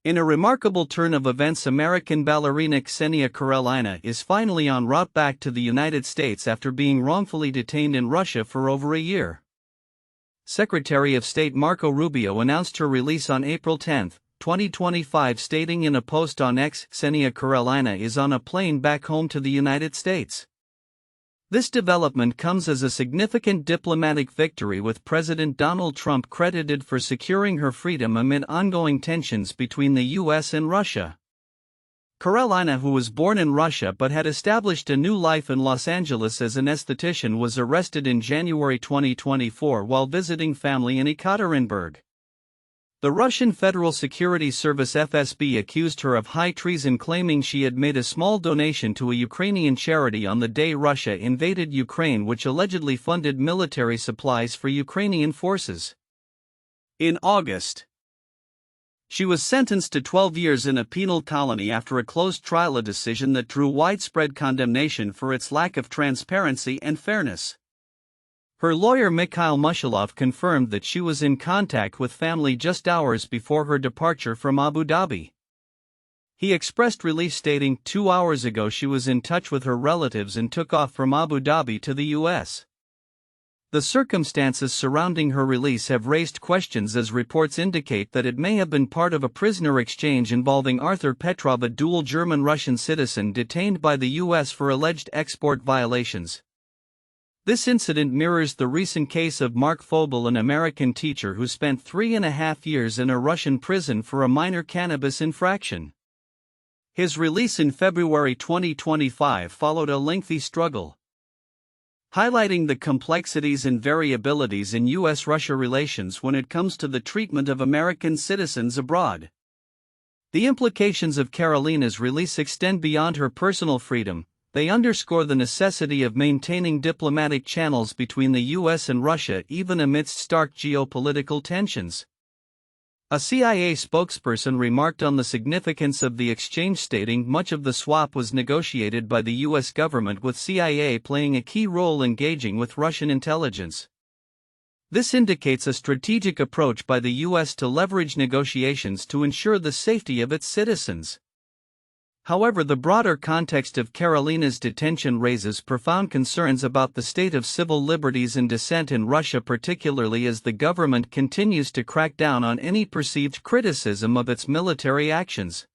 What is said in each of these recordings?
In a remarkable turn of events, American ballerina Ksenia Karelina is finally en route back to the United States after being wrongfully detained in Russia for over a year. Secretary of State Marco Rubio announced her release on April 10, 2025, stating in a post on X, "Ksenia Karelina is on a plane back home to the United States." This development comes as a significant diplomatic victory, with President Donald Trump credited for securing her freedom amid ongoing tensions between the U.S. and Russia. Karelina, who was born in Russia but had established a new life in Los Angeles as an esthetician, was arrested in January 2024 while visiting family in Ekaterinburg. The Russian Federal Security Service (FSB) accused her of high treason, claiming she had made a small donation to a Ukrainian charity on the day Russia invaded Ukraine, which allegedly funded military supplies for Ukrainian forces. In August, she was sentenced to 12 years in a penal colony after a closed trial, a decision that drew widespread condemnation for its lack of transparency and fairness. Her lawyer Mikhail Mushalov confirmed that she was in contact with family just hours before her departure from Abu Dhabi. He expressed relief, stating, "2 hours ago she was in touch with her relatives and took off from Abu Dhabi to the U.S." The circumstances surrounding her release have raised questions, as reports indicate that it may have been part of a prisoner exchange involving Arthur Petrov, a dual German-Russian citizen detained by the U.S. for alleged export violations. This incident mirrors the recent case of Mark Fogel, an American teacher who spent 3.5 years in a Russian prison for a minor cannabis infraction. His release in February 2025 followed a lengthy struggle, highlighting the complexities and variabilities in U.S.-Russia relations when it comes to the treatment of American citizens abroad. The implications of Karelina's release extend beyond her personal freedom. They underscore the necessity of maintaining diplomatic channels between the U.S. and Russia, even amidst stark geopolitical tensions. A CIA spokesperson remarked on the significance of the exchange, stating, "Much of the swap was negotiated by the U.S. government, with CIA playing a key role engaging with Russian intelligence." This indicates a strategic approach by the U.S. to leverage negotiations to ensure the safety of its citizens. However, the broader context of Karelina's detention raises profound concerns about the state of civil liberties and dissent in Russia, particularly as the government continues to crack down on any perceived criticism of its military actions.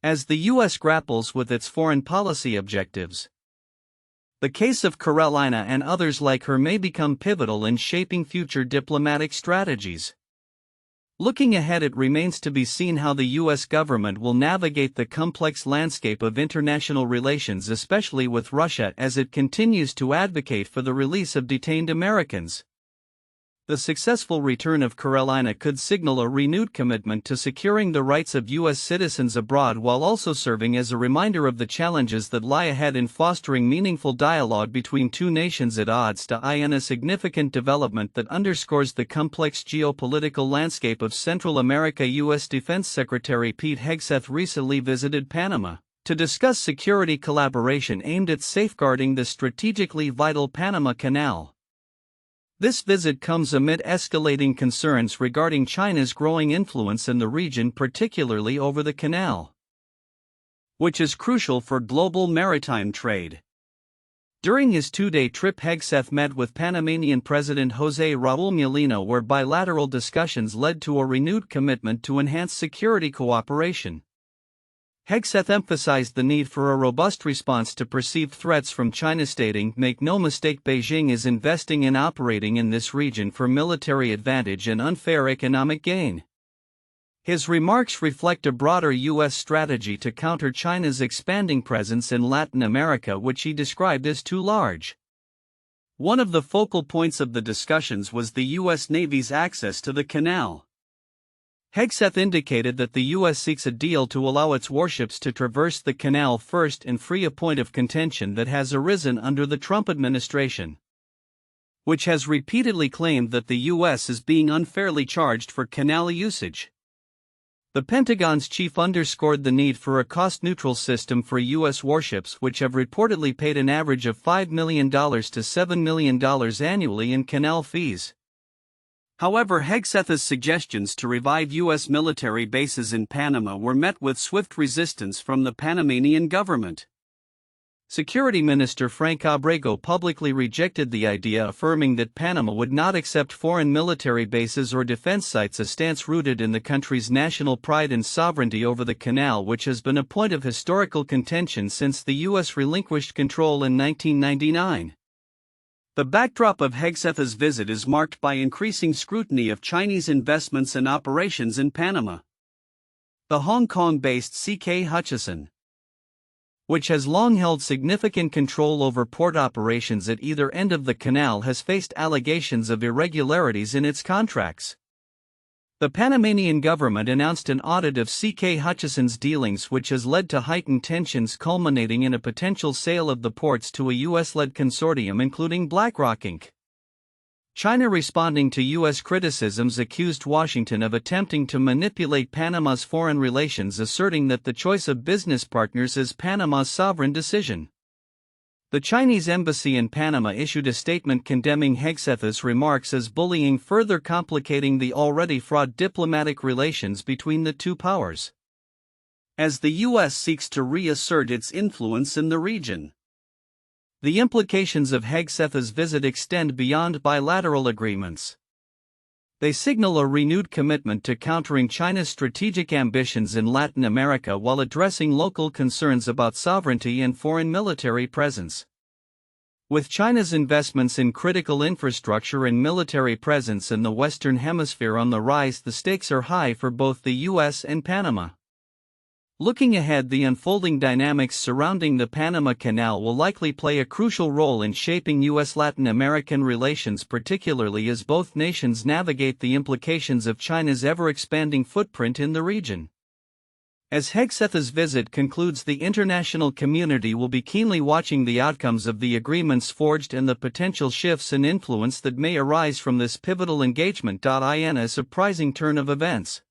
As the U.S. grapples with its foreign policy objectives, the case of Karelina and others like her may become pivotal in shaping future diplomatic strategies. Looking ahead, it remains to be seen how the U.S. government will navigate the complex landscape of international relations, especially with Russia, as it continues to advocate for the release of detained Americans. The successful return of Karelina could signal a renewed commitment to securing the rights of U.S. citizens abroad, while also serving as a reminder of the challenges that lie ahead in fostering meaningful dialogue between two nations at odds. In a significant development that underscores the complex geopolitical landscape of Central America, U.S. Defense Secretary Pete Hegseth recently visited Panama to discuss security collaboration aimed at safeguarding the strategically vital Panama Canal. This visit comes amid escalating concerns regarding China's growing influence in the region, particularly over the canal, which is crucial for global maritime trade. During his 2-day trip, Hegseth met with Panamanian President José Raúl Mulino, where bilateral discussions led to a renewed commitment to enhance security cooperation. Hegseth emphasized the need for a robust response to perceived threats from China, stating, "Make no mistake, Beijing is investing in operating in this region for military advantage and unfair economic gain." His remarks reflect a broader U.S. strategy to counter China's expanding presence in Latin America, which he described as too large. One of the focal points of the discussions was the U.S. Navy's access to the canal. Hegseth indicated that the U.S. seeks a deal to allow its warships to traverse the canal first and free a point of contention that has arisen under the Trump administration, which has repeatedly claimed that the U.S. is being unfairly charged for canal usage. The Pentagon's chief underscored the need for a cost-neutral system for U.S. warships, which have reportedly paid an average of $5 million to $7 million annually in canal fees. However, Hegseth's suggestions to revive U.S. military bases in Panama were met with swift resistance from the Panamanian government. Security Minister Frank Abrego publicly rejected the idea, affirming that Panama would not accept foreign military bases or defense sites, a stance rooted in the country's national pride and sovereignty over the canal, which has been a point of historical contention since the U.S. relinquished control in 1999. The backdrop of Hegseth's visit is marked by increasing scrutiny of Chinese investments and operations in Panama. The Hong Kong-based CK Hutchison, which has long held significant control over port operations at either end of the canal, has faced allegations of irregularities in its contracts. The Panamanian government announced an audit of CK Hutchison's dealings, which has led to heightened tensions, culminating in a potential sale of the ports to a U.S.-led consortium including BlackRock Inc. China, responding to U.S. criticisms, accused Washington of attempting to manipulate Panama's foreign relations, asserting that the choice of business partners is Panama's sovereign decision. The Chinese embassy in Panama issued a statement condemning Hegseth's remarks as bullying, further complicating the already fraught diplomatic relations between the two powers, as the U.S. seeks to reassert its influence in the region. The implications of Hegseth's visit extend beyond bilateral agreements. They signal a renewed commitment to countering China's strategic ambitions in Latin America while addressing local concerns about sovereignty and foreign military presence. With China's investments in critical infrastructure and military presence in the Western Hemisphere on the rise, the stakes are high for both the U.S. and Panama. Looking ahead, the unfolding dynamics surrounding the Panama Canal will likely play a crucial role in shaping U.S.-Latin American relations, particularly as both nations navigate the implications of China's ever-expanding footprint in the region. As Hegseth's visit concludes, the international community will be keenly watching the outcomes of the agreements forged and the potential shifts in influence that may arise from this pivotal engagement. In a surprising turn of events,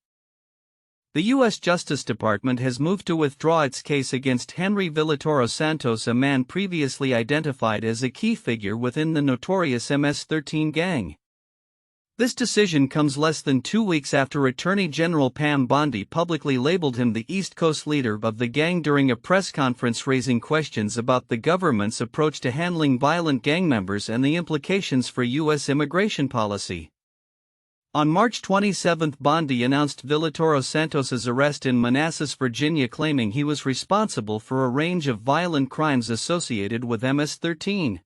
the U.S. Justice Department has moved to withdraw its case against Henry Villatoro Santos, a man previously identified as a key figure within the notorious MS-13 gang. This decision comes less than 2 weeks after Attorney General Pam Bondi publicly labeled him the East Coast leader of the gang during a press conference, raising questions about the government's approach to handling violent gang members and the implications for U.S. immigration policy. On March 27, Bondi announced Villatoro Santos's arrest in Manassas, Virginia, claiming he was responsible for a range of violent crimes associated with MS-13.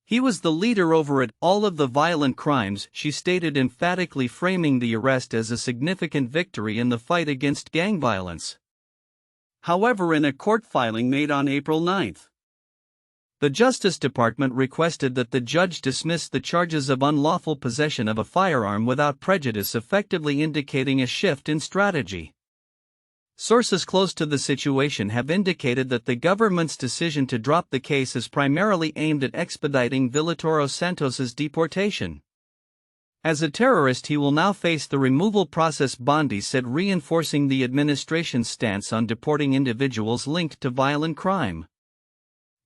He was the leader over all of the violent crimes, she stated, emphatically framing the arrest as a significant victory in the fight against gang violence. However, in a court filing made on April 9, the Justice Department requested that the judge dismiss the charges of unlawful possession of a firearm without prejudice, effectively indicating a shift in strategy. Sources close to the situation have indicated that the government's decision to drop the case is primarily aimed at expediting Villatoro Santos's deportation. As a terrorist, he will now face the removal process, Bondi said, reinforcing the administration's stance on deporting individuals linked to violent crime.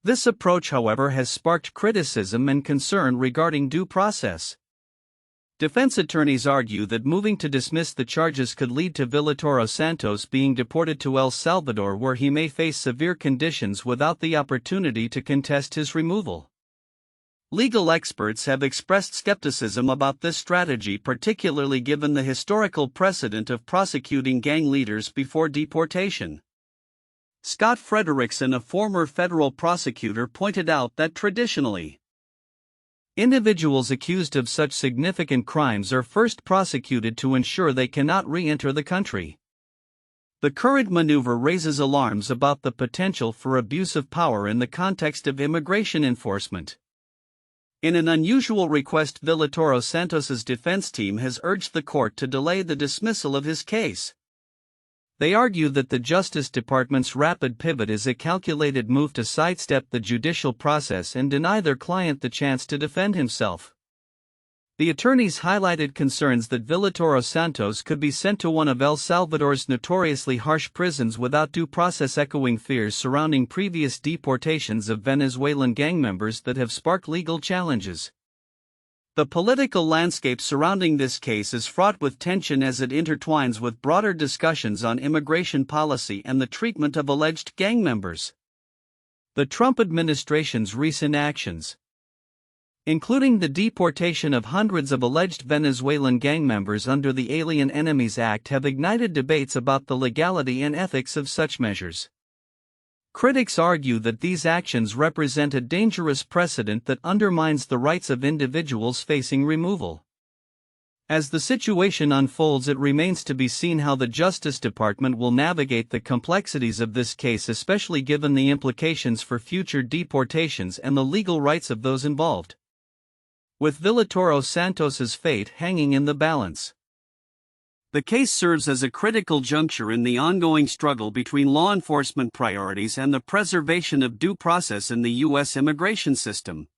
This approach, however, has sparked criticism and concern regarding due process. Defense attorneys argue that moving to dismiss the charges could lead to Villatoro Santos being deported to El Salvador, where he may face severe conditions without the opportunity to contest his removal. Legal experts have expressed skepticism about this strategy, particularly given the historical precedent of prosecuting gang leaders before deportation. Scott Frederickson, a former federal prosecutor, pointed out that traditionally, individuals accused of such significant crimes are first prosecuted to ensure they cannot re-enter the country. The current maneuver raises alarms about the potential for abuse of power in the context of immigration enforcement. In an unusual request, Villatoro Santos's defense team has urged the court to delay the dismissal of his case. They argue that the Justice Department's rapid pivot is a calculated move to sidestep the judicial process and deny their client the chance to defend himself. The attorneys highlighted concerns that Villatoro Santos could be sent to one of El Salvador's notoriously harsh prisons without due process, echoing fears surrounding previous deportations of Venezuelan gang members that have sparked legal challenges. The political landscape surrounding this case is fraught with tension as it intertwines with broader discussions on immigration policy and the treatment of alleged gang members. The Trump administration's recent actions, including the deportation of hundreds of alleged Venezuelan gang members under the Alien Enemies Act, have ignited debates about the legality and ethics of such measures. Critics argue that these actions represent a dangerous precedent that undermines the rights of individuals facing removal. As the situation unfolds, it remains to be seen how the Justice Department will navigate the complexities of this case, especially given the implications for future deportations and the legal rights of those involved, with Villatoro Santos's fate hanging in the balance. The case serves as a critical juncture in the ongoing struggle between law enforcement priorities and the preservation of due process in the U.S. immigration system.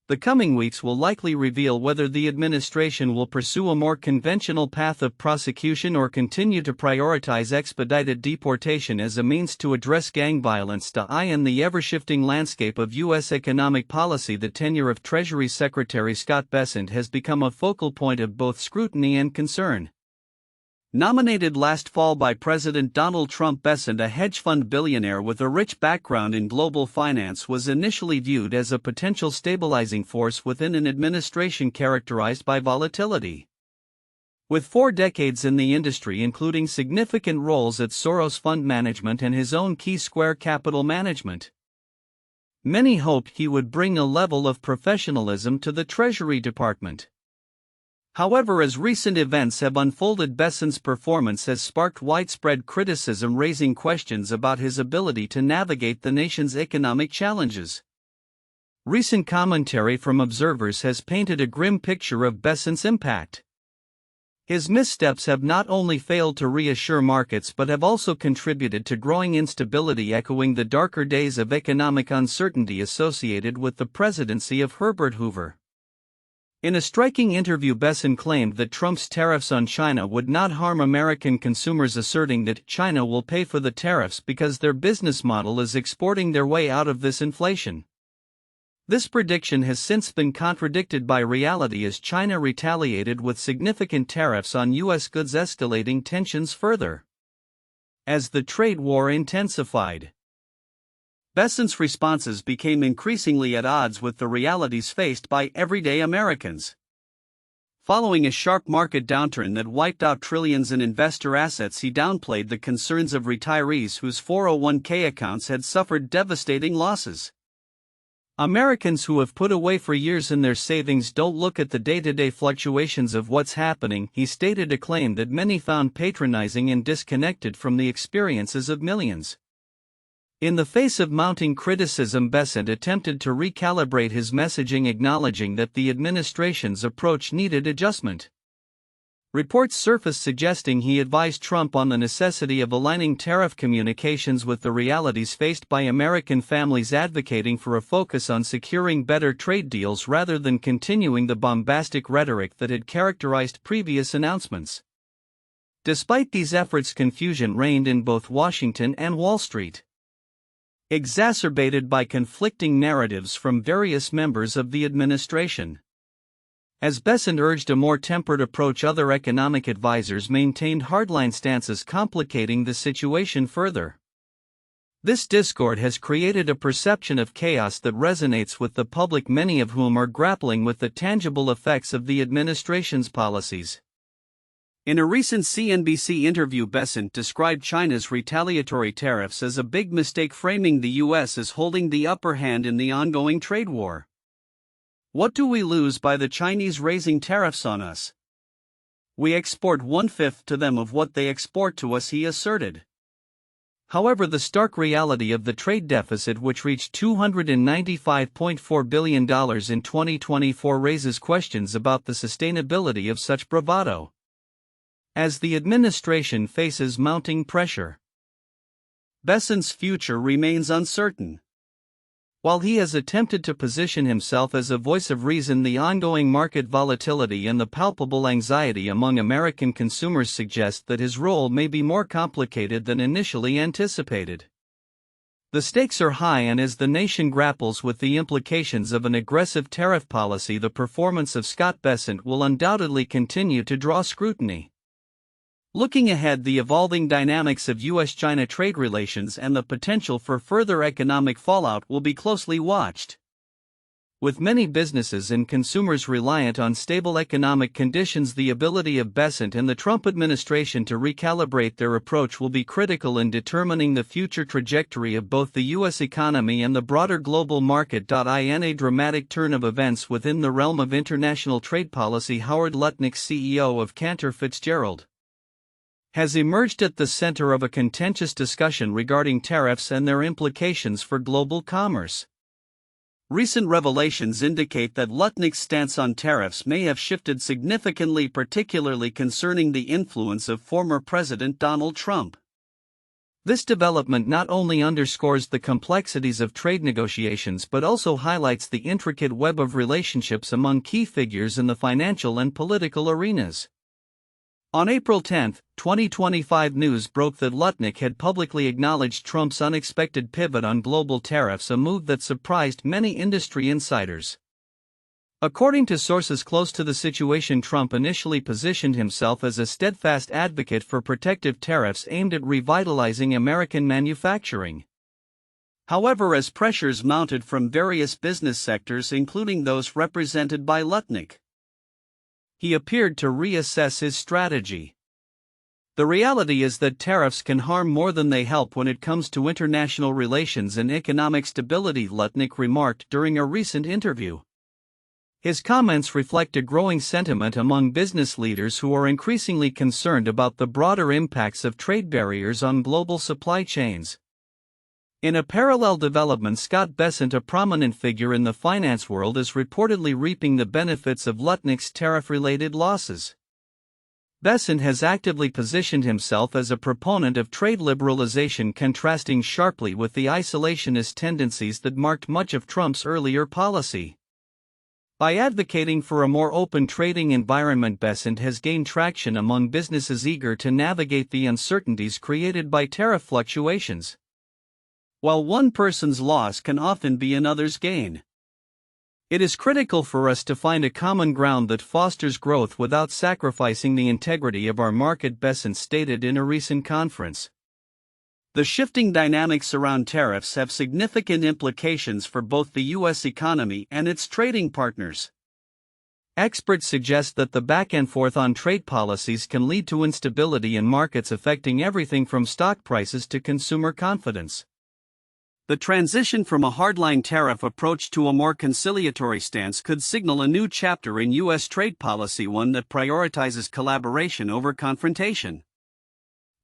The coming weeks will likely reveal whether the administration will pursue a more conventional path of prosecution or continue to prioritize expedited deportation as a means to address gang violence. In the ever-shifting landscape of U.S. economic policy, the tenure of Treasury Secretary Scott Bessent has become a focal point of both scrutiny and concern. Nominated last fall by President Donald Trump, Bessent, a hedge fund billionaire with a rich background in global finance, was initially viewed as a potential stabilizing force within an administration characterized by volatility. With 4 decades in the industry, including significant roles at Soros Fund Management and his own Key Square Capital Management, many hoped he would bring a level of professionalism to the Treasury Department. However, as recent events have unfolded, Bessent's performance has sparked widespread criticism, raising questions about his ability to navigate the nation's economic challenges. Recent commentary from observers has painted a grim picture of Bessent's impact. His missteps have not only failed to reassure markets but have also contributed to growing instability, echoing the darker days of economic uncertainty associated with the presidency of Herbert Hoover. In a striking interview, Bessent claimed that Trump's tariffs on China would not harm American consumers, asserting that China will pay for the tariffs because their business model is exporting their way out of this inflation. This prediction has since been contradicted by reality as China retaliated with significant tariffs on U.S. goods, escalating tensions further. As the trade war intensified, Bessent's responses became increasingly at odds with the realities faced by everyday Americans. Following a sharp market downturn that wiped out trillions in investor assets, he downplayed the concerns of retirees whose 401k accounts had suffered devastating losses. Americans who have put away for years in their savings don't look at the day-to-day fluctuations of what's happening, he stated, a claim that many found patronizing and disconnected from the experiences of millions. In the face of mounting criticism, Bessent attempted to recalibrate his messaging, acknowledging that the administration's approach needed adjustment. Reports surfaced suggesting he advised Trump on the necessity of aligning tariff communications with the realities faced by American families, advocating for a focus on securing better trade deals rather than continuing the bombastic rhetoric that had characterized previous announcements. Despite these efforts, confusion reigned in both Washington and Wall Street, exacerbated by conflicting narratives from various members of the administration. As Bessent urged a more tempered approach, other economic advisors maintained hardline stances, complicating the situation further. This discord has created a perception of chaos that resonates with the public, many of whom are grappling with the tangible effects of the administration's policies. In a recent CNBC interview, Bessent described China's retaliatory tariffs as a big mistake, framing the U.S. as holding the upper hand in the ongoing trade war. "What do we lose by the Chinese raising tariffs on us? We export 1/5 to them of what they export to us," he asserted. However, the stark reality of the trade deficit, which reached $295.4 billion in 2024, raises questions about the sustainability of such bravado. As the administration faces mounting pressure, Bessent's future remains uncertain. While he has attempted to position himself as a voice of reason, the ongoing market volatility and the palpable anxiety among American consumers suggest that his role may be more complicated than initially anticipated. The stakes are high, and as the nation grapples with the implications of an aggressive tariff policy, the performance of Scott Bessent will undoubtedly continue to draw scrutiny. Looking ahead, the evolving dynamics of US-China trade relations and the potential for further economic fallout will be closely watched. With many businesses and consumers reliant on stable economic conditions, the ability of Bessent and the Trump administration to recalibrate their approach will be critical in determining the future trajectory of both the U.S. economy and the broader global market. In a dramatic turn of events within the realm of international trade policy, Howard Lutnick, CEO of Cantor Fitzgerald, has emerged at the center of a contentious discussion regarding tariffs and their implications for global commerce. Recent revelations indicate that Lutnick's stance on tariffs may have shifted significantly, particularly concerning the influence of former President Donald Trump. This development not only underscores the complexities of trade negotiations but also highlights the intricate web of relationships among key figures in the financial and political arenas. On April 10, 2025, news broke that Lutnick had publicly acknowledged Trump's unexpected pivot on global tariffs, a move that surprised many industry insiders. According to sources close to the situation, Trump initially positioned himself as a steadfast advocate for protective tariffs aimed at revitalizing American manufacturing. However, as pressures mounted from various business sectors, including those represented by Lutnick, he appeared to reassess his strategy. The reality is that tariffs can harm more than they help when it comes to international relations and economic stability, Lutnick remarked during a recent interview. His comments reflect a growing sentiment among business leaders who are increasingly concerned about the broader impacts of trade barriers on global supply chains. In a parallel development, Scott Bessent, a prominent figure in the finance world, is reportedly reaping the benefits of Lutnick's tariff-related losses. Bessent has actively positioned himself as a proponent of trade liberalization, contrasting sharply with the isolationist tendencies that marked much of Trump's earlier policy. By advocating for a more open trading environment, Bessent has gained traction among businesses eager to navigate the uncertainties created by tariff fluctuations. While one person's loss can often be another's gain, it is critical for us to find a common ground that fosters growth without sacrificing the integrity of our market, Bessent stated in a recent conference. The shifting dynamics around tariffs have significant implications for both the U.S. economy and its trading partners. Experts suggest that the back-and-forth on trade policies can lead to instability in markets, affecting everything from stock prices to consumer confidence. The transition from a hardline tariff approach to a more conciliatory stance could signal a new chapter in U.S. trade policy, one that prioritizes collaboration over confrontation.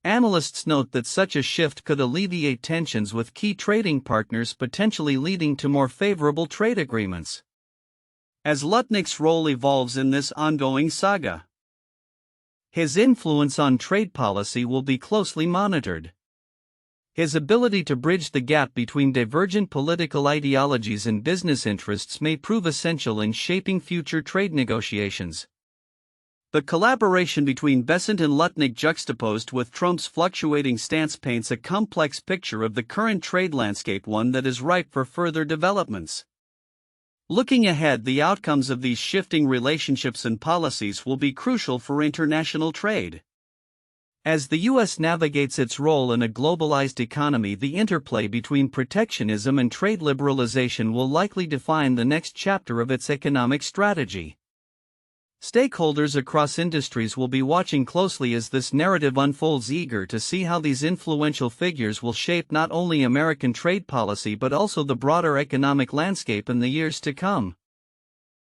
Analysts note that such a shift could alleviate tensions with key trading partners, potentially leading to more favorable trade agreements. As Lutnick's role evolves in this ongoing saga, his influence on trade policy will be closely monitored. His ability to bridge the gap between divergent political ideologies and business interests may prove essential in shaping future trade negotiations. The collaboration between Bessent and Lutnick, juxtaposed with Trump's fluctuating stance, paints a complex picture of the current trade landscape, one that is ripe for further developments. Looking ahead, the outcomes of these shifting relationships and policies will be crucial for international trade. As the U.S. navigates its role in a globalized economy, the interplay between protectionism and trade liberalization will likely define the next chapter of its economic strategy. Stakeholders across industries will be watching closely as this narrative unfolds, eager to see how these influential figures will shape not only American trade policy but also the broader economic landscape in the years to come.